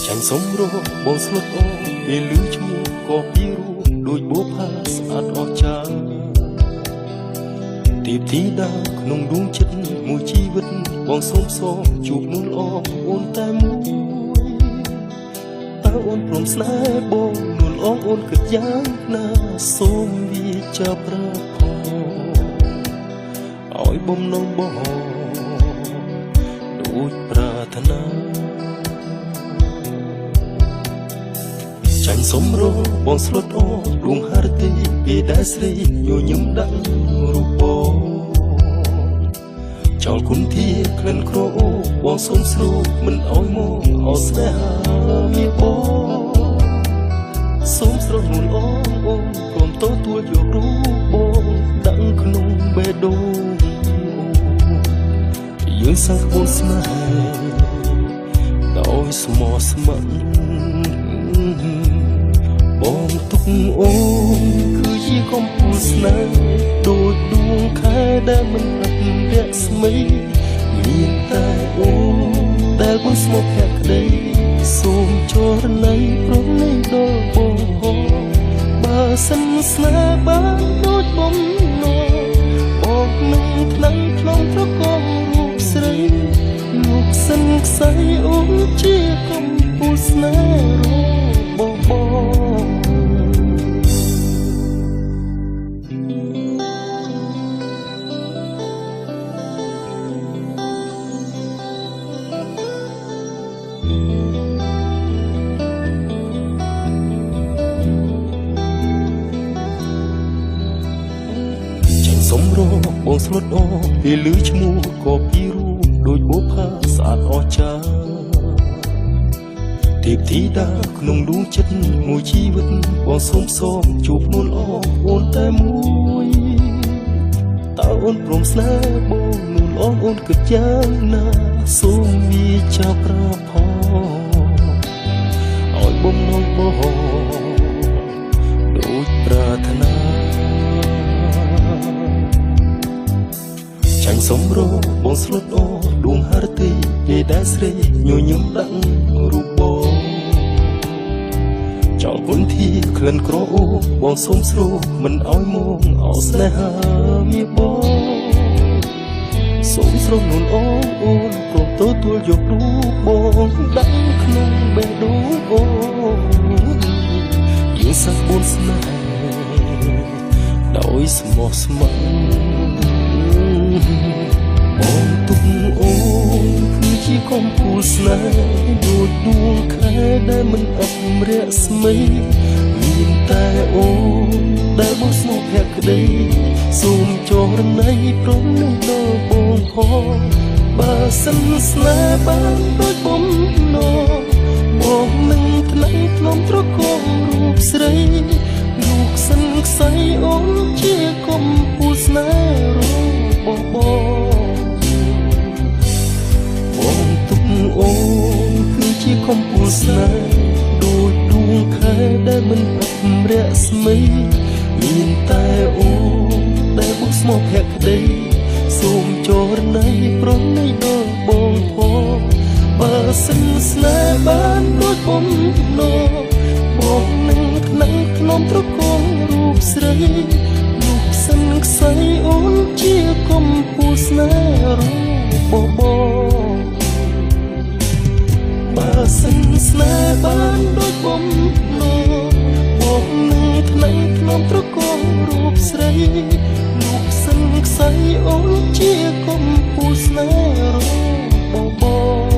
ចាញ់សំរោបងស្លុតអូពេលឮឈ្មោះក៏ពីរੂដូចបបផាស្អាតអស្ចារ្យទីទីដាក្នុងដួងចិត្តមួយជីវិតបងសូមជួបនួនល្អអូនតែមួយតើអូនព្រមស្នេហ៍បងនួនល្អអូនគិតយ៉ាងណាសូមវាចាប់ប្រើផងឲ្យបំណងបងដូចប្រាថ្នាចាញ់សំរោបងស្លុតអូលួងហារទីពីដែលស្រីញញឹមដាក់រូបបងចោលគុនធាក្លិនក្រអូបងសូមស្រូបមិនឲ្យមកអោស្នេហាមានបងសូមស្រស់នួនអូនព្រមទទួលយករូបបងដាក់ក្នុងបេះដូងយើងសាំងក្បួនស្នេហ៍ដោយស្មោះស្ម័គ្របងទុកអូនគឺជាកំពូលស្នេហ៍ដូចដួងខែដែលមិនដាច់រស្មីមានតែអូនដែលបងស្មោះភក្តីសូមចរណៃព្រមនៃដល់បងបើសិនស្នេហ៍បានដូចបំណងបងនឹងខ្លាំងខ្លងប្រកបរូបស្រីលោកសិនខ្សែអូនជាកំពូលស្នេហ៍សំរោបងស្លុតអូពេលឮឈ្មោះក៏ពីរੂដូចបបផាស្អាតអស្ចារ្យទីទីដាក្នុងដួងចិត្តមួយជីវិតបងសូមជួបនួនល្អអូនតែមួយតើអូនព្រមស្នេហ៍បងនួនល្អអូនគិតយ៉ាងណាសូមវាចាប់ប្រើផងឲ្យបំណងបងដូចប្រាថ្នាចាញ់សំរោបងស្លុតអូដួងហារទីពេលដែលស្រីញញឹមដាក់រូបបងចោលគុនធាក្លិនក្រអូបងសូមស្រូបមិនឲ្យមកអោស្នេហាមានបងសូមស្រស់នួនអូនព្រមទទួលយករូបបងដាក់ក្នុងបេះដូងអូនយើងសាក់បួនស្នេហ៍ដោយស្មោះស្ម័គ្របងទុកអូនគឺជាកំពូលស្នេហ៍ដូចដួងខែដែលមិនអត់រស្មីមានតែអូនដែលបងស្មោះភក្តីសូមចរណៃព្រមនឹងដល់បងផងបើសិនស្នេហ៍បានដូចបំណងបងនឹងថ្លៃថ្នមត្រកងរូបស្រីលោកសិនខ្សែអូនជាកំពូលស្នេហ៍បងទុកអូនគឺជាកំពូលស្នេហ៍ដូចដួងខែដែលមិនអត់រស្មីមានតែអូនដែលបងស្មោះភក្តីសូមចរណៃព្រមនៃដល់បងផងបើសិនស្នេហ៍បានដូចបំណងបងនឹងថ្នាក់ក្នុងត្រកងរូបស្រីលោកសិនខ្សែអូនជាកំពូលស្នេហ៍បងបើសិនស្នេហ៍បានដូចបំណងបងនឹងថ្នាក់ក្នុងត្រកងរូបស្រីលោកសិនខ្សែអូនជាកំពូលស្នេហ៍បង